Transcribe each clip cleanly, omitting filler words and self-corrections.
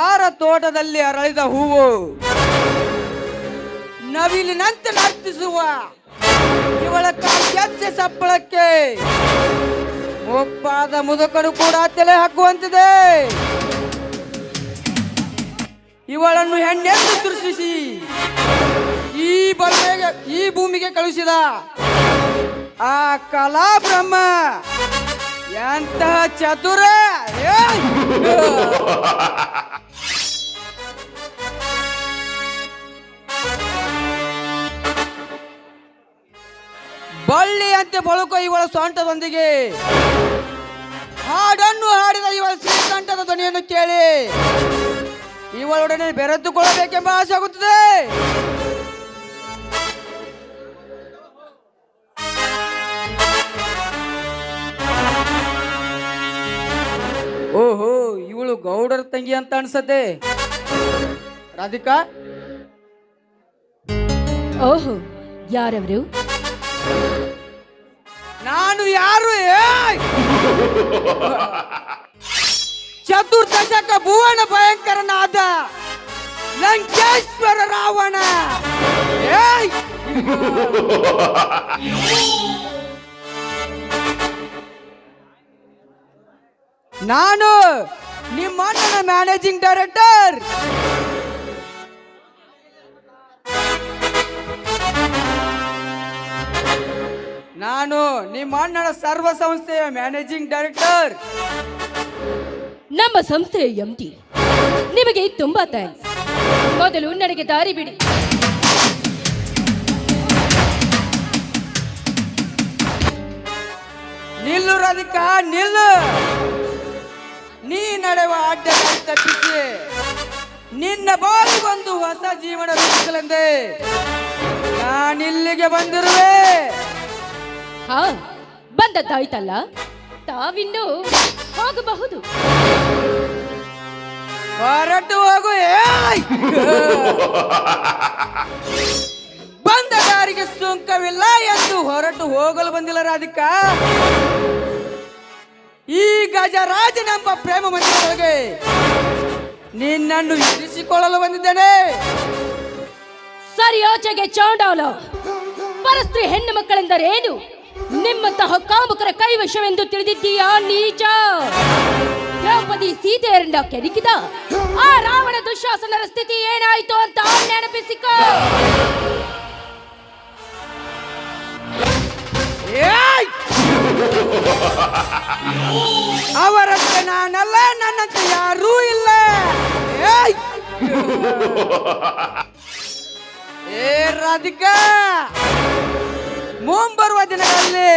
ಮಂದಾರ ತೋಟದಲ್ಲಿ ಅರಳಿದ ಹೂವು, ನವಿಲಿನಂತೆ ನರ್ತಿಸುವ ಇವಳ ಕಾವ್ಯಕ್ಕೆ ಸಪ್ಪಳಕ್ಕೆ ಮುಪ್ಪಾದ ಮುದುಕರು ಕೂಡ ತಲೆ ಹಾಕುವಂತಿದೆ. ಇವಳನ್ನು ಹೆಣ್ಣೆಂದು ಸೃಷ್ಟಿಸಿ ಈ ಭೂಮಿಗೆ ಕಳುಹಿಸಿದ ಆ ಕಲಾ ಬ್ರಹ್ಮ ಎಂತಹ ಚತುರ! ಬಳ್ಳಿಯಂತೆ ಬಳುಕೋ ಇವಳ ಸೊಂಟದೊಂದಿಗೆ ಹಾಡನ್ನು ಹಾಡಿದ ಇವಳ ಶ್ರೀಕಂಠದ ಧ್ವನಿಯನ್ನು ಕೇಳಿ ಇವಳೊಡನೆ ಬೆರೆತುಕೊಳ್ಳಬೇಕೆಂಬ ಆಸೆ ಆಗುತ್ತದೆ. ಓಹೋ, ಇವಳು ಗೌಡರ ತಂಗಿ ಅಂತ ಅನ್ಸತ್ತೆ. ರಾಧಿಕಾ, ಓಹೋ, ಯಾರವರು? ನಾನು ಯಾರು? ಚತುರ್ದಶಕ ಭುವನ ಭಯಂಕರನಾದ ಲಂಕೇಶ್ವರ ರಾವಣ. ನಾನು ನಿಮ್ಮ ಅಣ್ಣನ ಮ್ಯಾನೇಜಿಂಗ್ ಡೈರೆಕ್ಟರ್. ನಾನು ನಿಮ್ಮ ಅಣ್ಣನ ಸರ್ವ ಸಂಸ್ಥೆಯ ಮ್ಯಾನೇಜಿಂಗ್ ಡೈರೆಕ್ಟರ್. ನಮ್ಮ ಸಂಸ್ಥೆಯ ಎಂಡಿ. ನಿಮಗೆ ತುಂಬಾ ಥ್ಯಾಂಕ್ಸ್. ಮೊದಲು ನನಗೆ ದಾರಿ ಬಿಡಿ. ನಿಲ್ಲು ರಾಧಿಕಾ, ನಿಲ್ಲು. ನೀ ನಡೆವ ಅಡ್ಡಗಳನ್ನು ತಪ್ಪಿಸಿ ನಿನ್ನ ಬಾಳಿಗೊಂದು ಹೊಸ ಜೀವನ ರೂಪಿಸಲೆಂದೇ ನಾನಿಲ್ಲಿಗೆ ಬಂದಿರುವೆ. ಹಾ, ಬಂದದ್ದಾಯ್ತಲ್ಲ, ತಾವಿನ್ನು ಹೋಗಬಹುದು. ಹೊರಟು ಹೋಗು. ಬಂದ ದಾರಿಗೆ ಸುಂಕವಿಲ್ಲ ಎಂದು ಹೊರಟು ಹೋಗಲು ಬಂದಿಲ್ಲ ರಾಧಿಕಾ. ಈ ಗಜರಾಜನೆಂಬ ಪ್ರೇಮ ಮಂದಿರದೊಳಗೆ ನಿನ್ನನ್ನು ಇರಿಸಿಕೊಳ್ಳಲು ಬಂದಿದ್ದೇನೆ. ಸರಿಯಾಚೆಗೆ ಚಾಂಡಾಲ. ಪರಸ್ತ್ರೀ ಹೆಣ್ಣು ಮಕ್ಕಳೆಂದರೇನು? ನಿಮ್ಮಂತಹ ಕಾಮುಕರ ಕೈವಶವೆಂದು ತಿಳಿದಿದ್ದೀಯಾ ನೀಚ? ದ್ರೌಪದಿ ಸೀತೆಯರನ್ನ ಕೆಣಕಿದ ಆ ರಾವಣ ದುಶ್ಯಾಸನರ ಸ್ಥಿತಿ ಏನಾಯ್ತು ಅಂತ ನೆನಪಿಸಿಕೋ. ಅವರಂತೆ ನಾನಲ್ಲ, ನನ್ನಂತೆ ಯಾರೂ ಇಲ್ಲ. ಏ ರಾಧಿಕಾ, ಮುಂಬರುವ ದಿನಗಳಲ್ಲಿ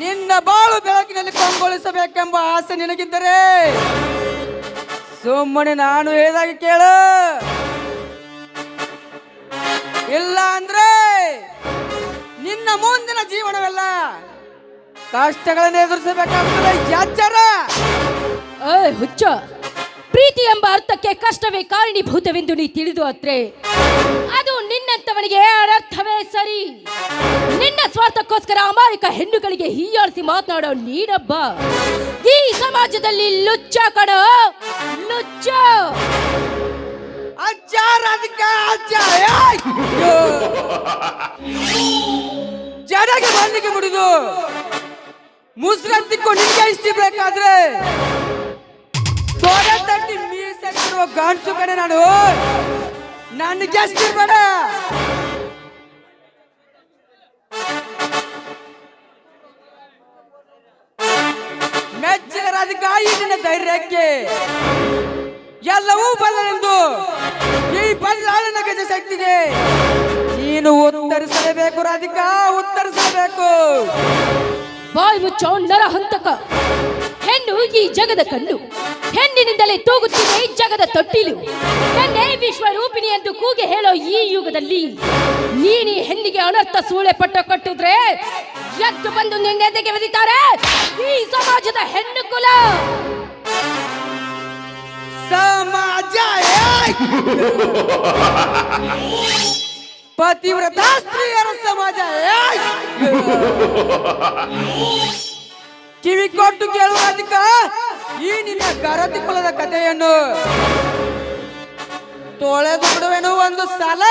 ನಿನ್ನ ಬಾಳು ಬೆಳಕಿನಲ್ಲಿ ಕೊಂಗೊಳಿಸಬೇಕೆಂಬ ಆಸೆ ನಿನಗಿದ್ದರೆ ಸುಮ್ಮನೆ ನಾನು ಹೇಳಿದಾಗ ಕೇಳು. ಇಲ್ಲ ಅಂದ್ರೆ ನಿನ್ನ ಮುಂದಿನ ಜೀವನವೆಲ್ಲ ಕಷ್ಟಗಳನ್ನು ಎದುರಿಸಬೇಕಾಗುತ್ತದೆ. ಎಚ್ಚರ. ಹುಚ್ಚ, ಪ್ರೀತಿ ಎಂಬ ಅರ್ಥಕ್ಕೆ ಕಷ್ಟವೇ ಕಾರಣೀಭೂತವೆಂದು ನೀ ತಿಳಿದು ಅತ್ರೆ ಅದು ನಿನ್ನಂತವನಿಗೆ ಅನರ್ಥವೇ ಸರಿ. ನಿನ್ನ ಸ್ವಾರ್ಥಕ್ಕೋಸ್ಕರ ಅಮಾಯಕ ಹೆಣ್ಣುಗಳಿಗೆ ಹೀಯಾಳಿಸಿ ಮಾತನಾಡೋ ನೀನೊಬ್ಬ ಈ ಸಮಾಜದಲ್ಲಿ ಲುಚ್ಚ ಕಣ, ಲುಚ್ಚ. ಅಜ್ಜ ರಾಧಿಕಾ, ಅಜ್ಜ. ಜಡಗೆ ಮಲ್ಲಿಗೆ ಮುಡಿದು ಮುಸ್ರತ್ತಿಕ್ಕೋ ನಿನ್ಗೆ ಇಷ್ಟ ಬೇಕಾದ್ರೆ ತೋರ ತಟ್ಟಿ ಮೀಸೆಟ್ಟಿರುವ ಗಂಡಸು ಕಡೆ ನಾನು. ನನಗೆ ಅಷ್ಟು ಬೇಡ. ಮೆಚ್ಚದ ರಾಧಿಕಾ, ಈ ನಿನ್ನ ಧೈರ್ಯಕ್ಕೆ ಎಲ್ಲವೂ ಬದಲೆಂದು ಈ ಬದಲಾವಣೆ ಗಜ ಶಕ್ತಿಗೆ ನೀನು ಉತ್ತರಿಸಲೇಬೇಕು ರಾಧಿಕಾ, ಉತ್ತರಿಸಲೇಬೇಕು. ಬಾಯಿ ಮುಚ್ಚೋ ನರಹಂತಕ. ಹೆಣ್ಣು ಈ ಜಗದ ಕಣ್ಣು. ಹೆಣ್ಣಿನಿಂದಲೇ ತೂಗುತ್ತಿದೆ ಈ ಜಗದ ತೊಟ್ಟಿಲು. ಹೆಣ್ಣೆ ವಿಶ್ವರೂಪಿಣಿ ಎಂದು ಕೂಗಿ ಹೇಳೋ ಈ ಯುಗದಲ್ಲಿ ನೀನಿ ಹೆಣ್ಣಿಗೆ ಅನರ್ಥ ಸೂಳೆ ಪಟ್ಟ ಕಟ್ಟಿದ್ರೆ ಎದ್ದು ಬಂದು ನಿನ್ನೆದೆಗೆ ಬೆದಿತಾರೆ ಈ ಸಮಾಜದ ಹೆಣ್ಣು ಕುಲ. ಸಮಾಜ ಪತಿವ್ರತ ಸ್ತ್ರೀಯರ ಸಮಾಜ. ಕಿವಿ ಕೊಟ್ಟು ಕೇಳುವ ರಾಧಿಕಾ, ಈ ನಿನ್ನ ಗರತಿ ಕುಲದ ಕಥೆಯನ್ನು ತೊಳೆದು ಬಿಡುವೆನು ಒಂದು ಸಲ.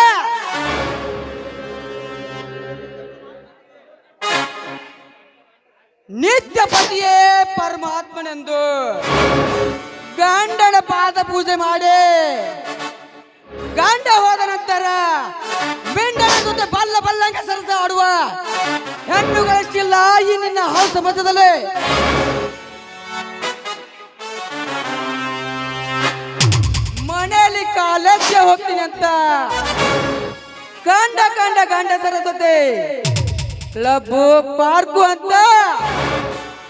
ನಿತ್ಯ ಪತಿಯೇ ಪರಮಾತ್ಮನೆಂದು ಗಂಡನ ಪಾದ ಪೂಜೆ ಮಾಡಿ ಗಂಡ ಹೋದ ನಂತರ ಮಿಂಡನ ಜೊತೆ ಬಲ್ಲ ಬಲ್ಲಂಗ ಸರಸ ಆಡುವ ಹೆಣ್ಣುಗಳಷ್ಟಿಲ್ಲ ಈ ನಿನ್ನ ಹಾಳು ಸಮಾಜದಲ್ಲಿ. ಮನೆಯಲ್ಲಿ ಕಾಲೇಜ್ಗೆ ಹೋಗ್ತೀನಿ ಅಂತ ಗಂಡಸರ ಜೊತೆ ಕ್ಲಬ್ ಪಾರ್ಕು ಅಂತ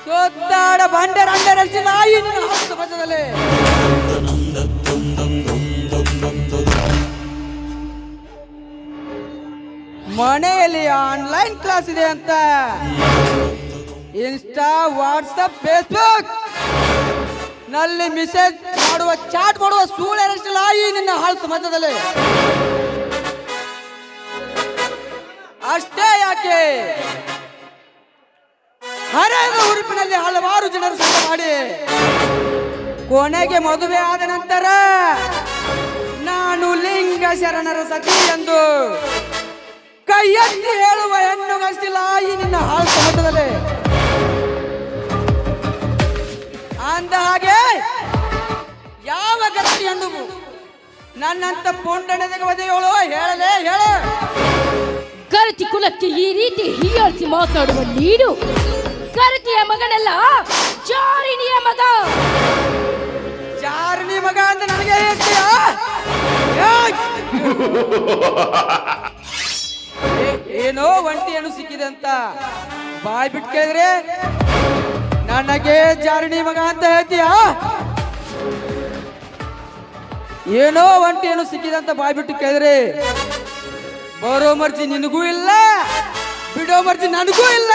ಸುತ್ತಾಡ ಬಂಡರಷ್ಟಿಲ್ಲ ಈ ನಿನ್ನ ಹಾಳು ಸಮಾಜದಲ್ಲಿ. ಮನೆಯಲ್ಲಿ ಆನ್ಲೈನ್ ಕ್ಲಾಸ್ ಇದೆ ಅಂತ ಇನ್ಸ್ಟಾ ವಾಟ್ಸಪ್ ಫೇಸ್ಬುಕ್ ನಲ್ಲಿ ಮೆಸೇಜ್ ಮಾಡುವ ಚಾಟ್ ಮಾಡುವ ಸೂಳೆರಷ್ಟಿಲ್ಲ ಈ ನಿನ್ನ ಹಾಳು ಸಮಾಜದಲ್ಲಿ. ಅಷ್ಟೇ ಯಾಕೆ ಹರೆಯದ ಉರುಪಿನಲ್ಲಿ ಹಲವಾರು ಜನರು ಸಂಘ ಮಾಡಿ ಕೊನೆಗೆ ಮದುವೆ ಆದ ನಂತರ ನಾನು ಲಿಂಗ ಶರಣರ ಸತಿ ಎಂದು ಕೈ ಎತ್ತಿ ಹೇಳುವ ಹೆಣ್ಣುಗಷ್ಟಿಲ್ಲ ಈ ನಿನ್ನ ಹಾಳು ಸಮಾಜದಲ್ಲಿ. ಅಂದ ಹಾಗೆ ಯಾವ ಗತಿ ಹೆಣ್ಣು ನನ್ನಂತ ಪುಂಡನೆಗೆ ಒದೆಯೋಳು ಹೇಳಲೇ ಹೇಳು. ಗರತಿ ಕುಲಕ್ಕೆ ಈ ರೀತಿ ಹೀಯಾಳಿಸಿ ಮಾತಾಡುವ ನೀಡು ಗರತಿಯ ಮಗನಲ್ಲ, ಜಾರಿಣಿಯ ಮಗ. ಜಾರಿಣಿ ಮಗ ಅಂತ ನನಗೆ ಹೇಳ್ತೀಯ? ಏನೋ ಒಂಟಿಯನ್ನು ಸಿಕ್ಕಿದೆ ಅಂತ ಬಾಯ್ ಬಿಟ್ಟು ಕೇಳಿದ್ರೆ ನನಗೆ ಜಾರಿಣಿ ಮಗ ಅಂತ ಹೇಳ್ತೀಯ? ಏನೋ ಒಂಟಿಯನ್ನು ಸಿಕ್ಕಿದೆ ಅಂತ ಬಾಯ್ ಬಿಟ್ಟು ಕೇಳಿದ್ರೆ ಬರೋ ಮರ್ಜಿ ನಿನಗೂ ಇಲ್ಲ, ಬಿಡೋ ಮರ್ಜಿ ನನಗೂ ಇಲ್ಲ.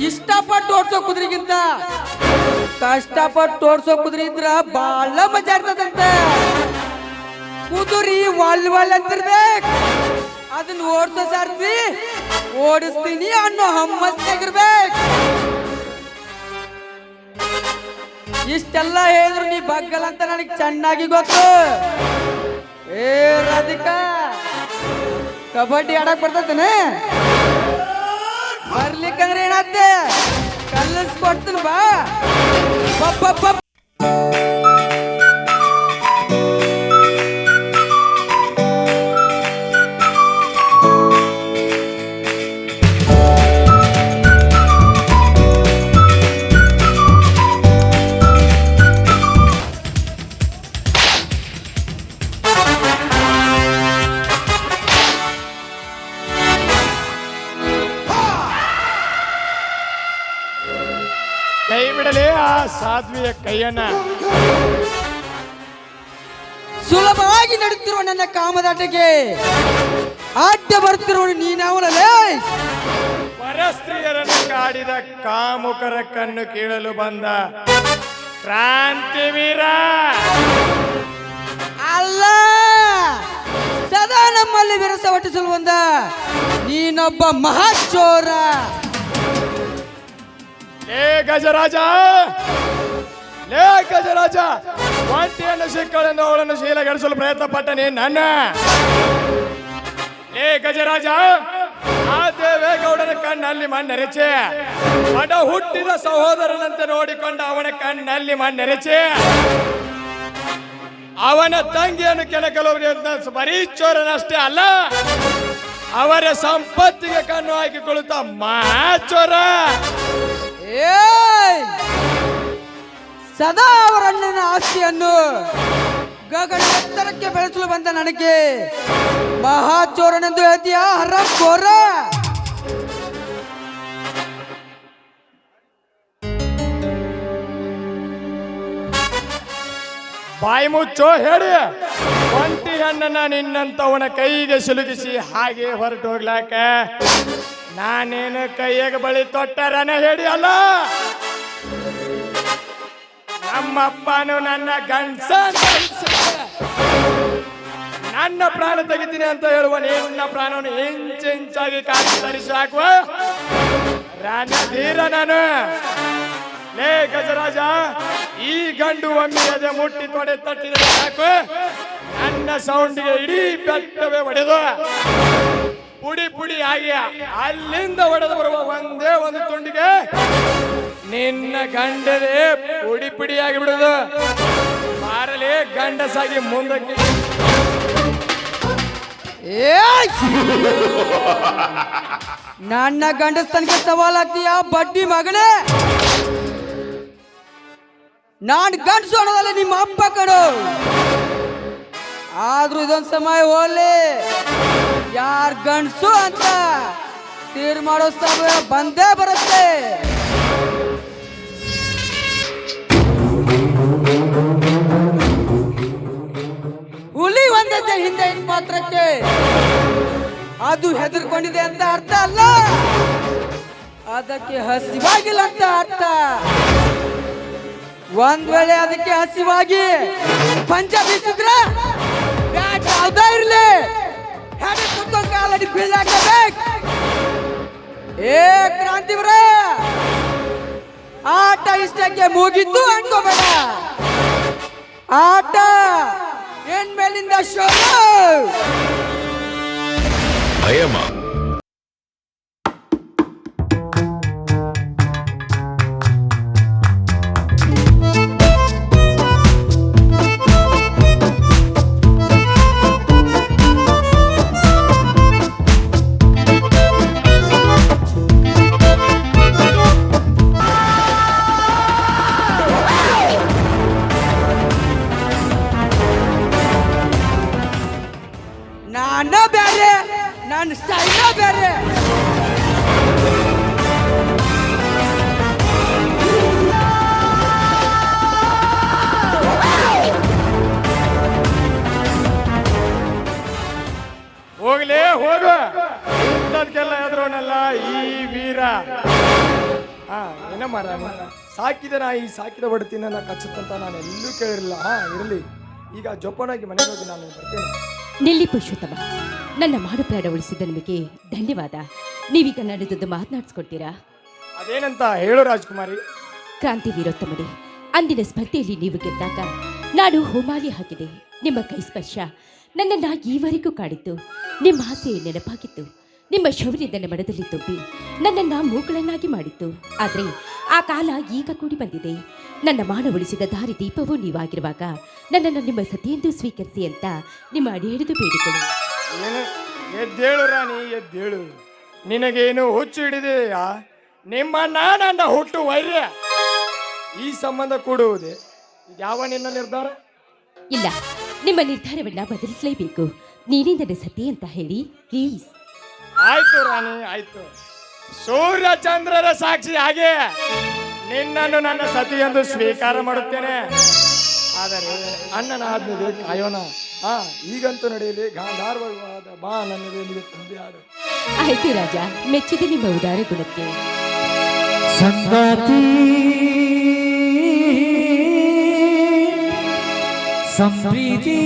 ಇಷ್ಟಪಟ್ಟು ಓಡ್ಸೋ ಕುದುರೆಗಿಂತ ಕಷ್ಟಪಟ್ಟು ಓಡ್ಸೋ ಕುದುರೆ ಇದ್ರ ಬಾಳ ಮಜಾ ಇರ್ತದಂತೆ. ಕುದುರಿ ವಾಲ್ ಅಂತಿರ್ಬೇಕು, ಅದನ್ನ ಓಡ್ಸೋ ಸಾರ್ತಿ ಓಡಿಸ್ತೀನಿ ಅನ್ನೋ ಹಮ್ಮಸ್ತಾಗಿರ್ಬೇಕು. ಇಷ್ಟೆಲ್ಲ ಹೇಳಿದ್ರು ನೀ ಬಗ್ಗಲ್ಲ ಅಂತ ನನಗೆ ಚೆನ್ನಾಗಿ ಗೊತ್ತು. ಏ ರಾಧಿಕಾ, ಕಬಡ್ಡಿ ಆಡಕ್ ಬರ್ತೇನೆ? ಬರ್ಲಿಕ್ಕಂದ್ರೆ ಏನಾತ್ತೆ ಕಲಿಸ್ಕೊಡ್ತೀನಿ ಬಾ. ಕೈ ಬಿಡಲೇ ಆ ಸಾಧ್ವಿಯ ಕೈಯನ್ನ. ಸುಲಭವಾಗಿ ನಡೆಯುತ್ತಿರುವ ನನ್ನ ಕಾಮದಾಟಕ್ಕೆ ಅಡ್ಡ ಬರ್ತಿರುವ ನೀನಾವಲೇ. ಪರಸ್ತ್ರೀಯರನ್ನು ಕಾಡಿದ ಕಾಮುಕರ ಕಣ್ಣು ಕೀಳಲು ಬಂದ ಕ್ರಾಂತಿವೀರ ಅಲ್ಲ, ಸದಾ ನಮ್ಮಲ್ಲಿ ವಿರಸ ಹೊಟ್ಟಿಸಲು ಬಂದ ನೀನೊಬ್ಬ ಮಹಾಚೋರ. ಲೇ ಗಜರಾಜ, ಲೇ ಗಜರಾಜ, ಒಂಟಿಯನ್ನು ಸಿಕ್ಕಳೆಂದು ಅವಳನ್ನು ಶೀಲಗೆಡಿಸಲು ಪ್ರಯತ್ನ ಪಟ್ಟನೆ ನನ್ನ. ಲೇ ಗಜರಾಜ, ಆ ದೇವೇಗೌಡನ ಕಣ್ಣಲ್ಲಿ ಮಣ್ಣೆರಚೆ, ಬಡ ಹುಟ್ಟಿದ ಸಹೋದರನಂತೆ ನೋಡಿಕೊಂಡ ಅವನ ಕಣ್ಣಲ್ಲಿ ಮಣ್ಣೆರಚೆ, ಅವನ ತಂಗಿಯನ್ನು ಕೆಣಕಲು ಬರೀ ಚೋರನಷ್ಟೇ ಅಲ್ಲ, ಅವರ ಸಂಪತ್ತಿಗೆ ಕಣ್ಣು ಹಾಕಿಕೊಳ್ಳುತ್ತ ಮಹಾಚೋರ. ಸದಾ ಅವರ ಅಣ್ಣನ ಆಸ್ತಿಯನ್ನು ಗಗನ ಎತ್ತರಕ್ಕೆ ಬೆಳೆಸಲು ಬಂದ ನನಗೆ ಮಹಾಚೋರನೆಂದು ಹೇಳ್ತೀಯ? ಹರಕೋರ. ಬಾಯಿ ಮುಚ್ಚೋ ಹೇಳಿ. ಒಂಟಿ ಹಣ್ಣನ್ನ ನಿನ್ನಂತವನ ಕೈಗೆ ಸಿಲುಕಿಸಿ ಹಾಗೆ ಹೊರಟು ಹೋಗ್ಲಾಕ ನಾನೇನು ಕೈಯಾಗ ಬಳಿ ತೊಟ್ಟರನ ಹೇಳಿ ಅಲ್ಲ. ನಮ್ಮಪ್ಪನು ನನ್ನ ಗಂಡಸ ನನ್ನ ಪ್ರಾಣ ತೆಗಿತೀನಿ ಅಂತ ಹೇಳುವ ನಿನ್ನ ಪ್ರಾಣವನ್ನು ಇಂಚಾಗಿ ಕಾಲಿಸಿ ಹಾಕುವ ರಣಧೀರ ನಾನು. ಲೇ ಗಜರಾಜ, ಈ ಗಂಡು ಒಮ್ಮೆ ಎದೆ ಮುಟ್ಟಿ ತೊಡೆ ತಟ್ಟಿದರೆ ಸಾಕು, ನನ್ನ ಸೌಂಡಿಗೆ ಇಡೀ ಬೆಟ್ಟವೇ ಒಡೆದು ಪುಡಿ ಪುಡಿ ಆಗಿ ಅಲ್ಲಿಂದ ಒಡೆದು ಬರುವ ಒಂದೇ ಒಂದು ತುಂಡಿಗೆ ನಿನ್ನ ಗಂಡದೇ ಪುಡಿ ಪುಡಿ ಆಗಿ ಬಿಡುದು. ಮಾರಲಿ ಗಂಡಸಾಗಿ ಮುಂದಕ್ಕೆ. ನನ್ನ ಗಂಡಸ್ತನಿಗೆ ಸವಾಲಾಗ್ತೀಯ ಬಡ್ಡಿ ಮಗಳೇ? ನಾನು ಗಂಡಸು ಅನ್ನೋದಲ್ಲ ನಿಮ್ಮ ಅಪ್ಪ ಕಡು. ಆದ್ರೂ ಇದೊಂದು ಸಮಯ ಹೋಗ್ಲಿ, ಯಾರ್ ಗಂಡಸು ಅಂತ ತೀರ್ಮಾನೋ ಸಮಯ ಬಂದೇ ಬರುತ್ತೆ. ಹುಲಿ ಒಂದೇ ಹಿಂದೆ ಮಾತ್ರಕ್ಕೆ ಅದು ಹೆದರ್ಕೊಂಡಿದೆ ಅಂತ ಅರ್ಥ ಅಲ್ಲ, ಅದಕ್ಕೆ ಹಸಿವಾಗಿಲ್ಲ ಅಂತ ಅರ್ಥ. ಒಂದ್ ವೇಳೆ ಅದಕ್ಕೆ ಹಸಿವಾಗಿ ಪಂಚ ಬೀಸಿದ್ರೆ ಬ್ಯಾಟ್ ಯಾವ್ದಾ ಇರ್ಲಿ ಹೆಡೆ ಸುತ್ತ ಕಾಲಡಿ ಬೀಳಾಕಬೇಕು. ಏ ಕ್ರಾಂತಿವ್ರ, ಆಟ ಇಷ್ಟಕ್ಕೆ ಮುಗಿದ್ದು ಅನ್ಕೋಬೇಡ. ಆಟ ಏನ್ ಮೇಲಿಂದ ಶೋರು. ಭಯಮ ನಾನ ಬೇರೆ, ನನ್ನ ಸ್ಟೈಲ ಬೇರೆ. ಹೋಗ್ಲೇ ಹೋಗು, ಇಂಥದ್ಕೆಲ್ಲ ಎದುರೋನಲ್ಲ ಈ ವೀರ. ಏನ ಮಾರ, ಸಾಕಿದ ನಾಯಿ ಸಾಕಿದ ಬಡ್ತೀನಿ ನನ್ನ ಕಚ್ಚುತ್ತಂತ ನಾನು ಎಲ್ಲೂ ಕೇಳಿರಲಿಲ್ಲ. ಇರಲಿ, ಈಗ ಜೋಪಾನಾಗಿ ಮನೆಗೆ ಹೋಗಿ ನಾನು ಬರ್ತೇನೆ. ನಿಲ್ಲಿ ಪುರುಷೋತ್ತಮ, ನನ್ನ ಮಾಡು ಪ್ರಾಣ ಉಳಿಸಿದ ನಿಮಗೆ ಧನ್ಯವಾದ. ನೀವೀಗ ನಡೆದದ್ದು ಮಾತನಾಡಿಸ್ಕೊಡ್ತೀರಾ? ಅದೇನಂತ ಹೇಳು ರಾಜ್ಕುಮಾರಿ. ಕ್ರಾಂತಿ ವೀರೋತ್ತಮರೇ, ಅಂದಿನ ಸ್ಪರ್ಧೆಯಲ್ಲಿ ನೀವು ಗೆದ್ದಾಗ ನಾನು ಹೋಮಾಲಿ ಹಾಕಿದೆ. ನಿಮ್ಮ ಕೈ ಸ್ಪರ್ಶ ನನ್ನನ್ನು ಈವರೆಗೂ ಕಾಡಿತ್ತು. ನಿಮ್ಮ ಆಸೆ ನೆನಪಾಗಿತ್ತು. ನಿಮ್ಮ ಶೌರ್ಯದ ಮನದಲ್ಲಿ ತುಂಬಿ ನನ್ನನ್ನು ಮೂಗಳನ್ನಾಗಿ ಮಾಡಿತ್ತು. ಆದರೆ ಆ ಕಾಲ ಈಗ ಕೂಡಿ ಬಂದಿದೆ. ನನ್ನ ಮಾನ ಉಳಿಸಿದ ದಾರಿ ದೀಪವೂ ನೀವಾಗಿರುವಾಗ ನನ್ನನ್ನು ನಿಮ್ಮ ಸತಿಯೆಂದು ಸ್ವೀಕರಿಸಿ ಅಂತ ನಿಮ್ಮ ಅಡಿ ಹಿಡಿದು ಬೇಡಿಕೊಳ್ಳಿ. ಏನು ಎದ್ದೇಳು ರಾಣಿ, ಎದ್ದೇಳು. ನಿನಗೇನು ಹುಚ್ಚು ಹಿಡಿದೆಯಾ? ನಿಮ್ಮ ನನ್ನ ಹುಟ್ಟು ವೈರ್ಯ ಈ ಸಂಬಂಧ ಕೂಡುವುದೇ ಯಾವ ನಿನ್ನ ನಿರ್ಧಾರ? ಇಲ್ಲ, ನಿಮ್ಮ ನಿರ್ಧಾರವನ್ನ ಬದಲಿಸಲೇಬೇಕು. ನೀನೇ ನನ್ನ ಸತಿ ಅಂತ ಹೇಳಿ ಪ್ಲೀಸ್. ಆಯ್ತು ರಾಣಿ, ಆಯ್ತು. ಸೂರ್ಯ ಚಂದ್ರರ ಸಾಕ್ಷಿ ಹಾಗೆ ನಿನ್ನನ್ನು ನನ್ನ ಸತಿ ಎಂದು ಸ್ವೀಕಾರ ಮಾಡುತ್ತೇನೆ. ಆದರೆ ಅಣ್ಣನ ಆದ್ಮೇಲೆ ಕಾಯೋಣ. ಈಗಂತೂ ನಡೆಯಲಿ ಗಾಂಧಾರ್ವಾದ ಬಾ ನನ್ನದೇ ನೀವು ತುಂಬಿ ಆಡು. ಆಯ್ತು ರಾಜ, ಮೆಚ್ಚಿದೆ ನಿಮ್ಮ ಉದಾರ ಗುಣಕ್ಕೆ. ಸಂಗಾತಿ ಸಂಪ್ರೀತಿ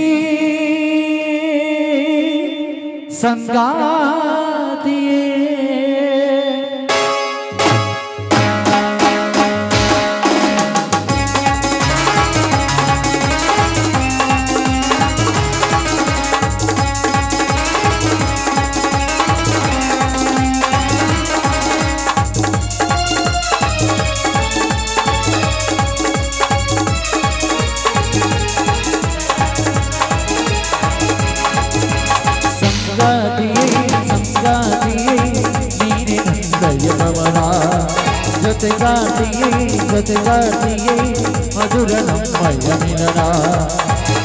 ಸಂಗಾತಿಯೇ ಜೊತೆಗಾರ್ತಿಯೇ ಮಧುರ ನಮ್ಮಯ್ಯ ಮಿಲನ.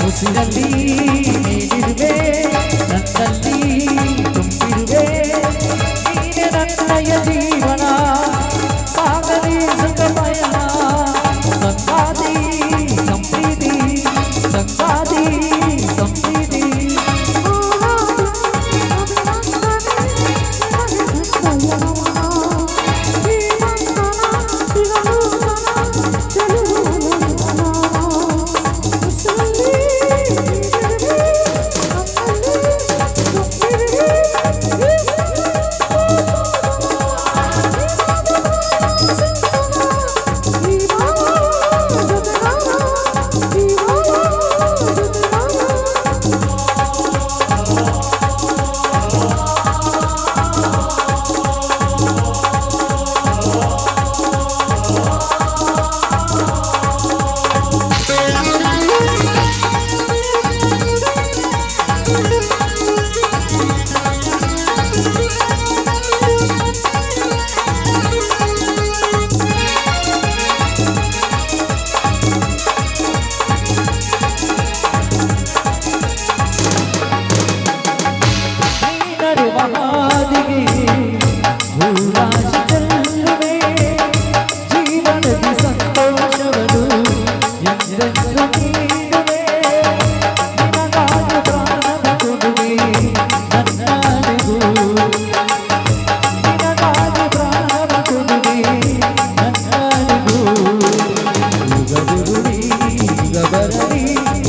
ಉಸಿರಲ್ಲಿ ನೀನಿರುವೆ, ನನ್ನಲ್ಲಿ ತುಂಬಿರುವೆ, ನೀನೆ ನನ್ನಯ ಜೀವನ. ಸಾಗಲಿ ಸುಖ ಪಯಣ, ಸಂಗಾತಿ ಸಂಪ್ರೀತಿ ಸಂಗಾತಿ ಸಂಪ್ರೀತಿ.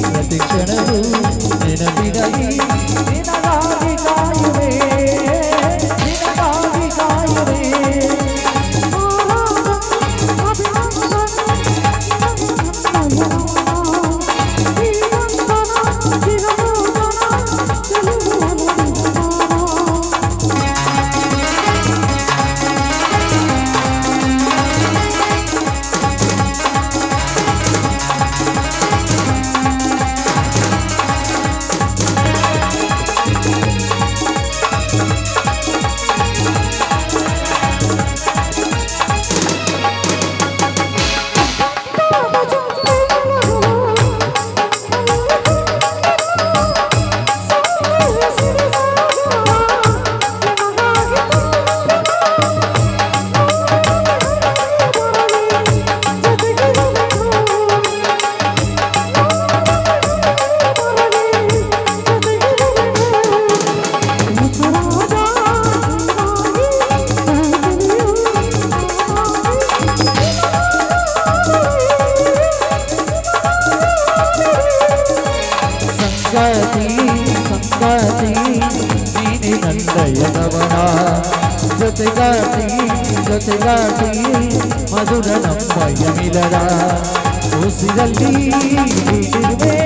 ಪ್ರತಿ ಕ್ಷಣವೂ ನೆನಪಿರಲಿ ನಿನಗಾಗಿ ಕಾಯುವೆ ನಿನಗಾಗಿ ಕಾಯುವೆ ಸಂಗಾತಿ ನೀನೆ ನಂದಯನವನ ಜೊತೆಗಾತಿ ಮಧುರ ನಮ್ಮಯ ಮಿಲನ ಉಸಿರಲ್ಲಿ ನೀಡಿರುವೆ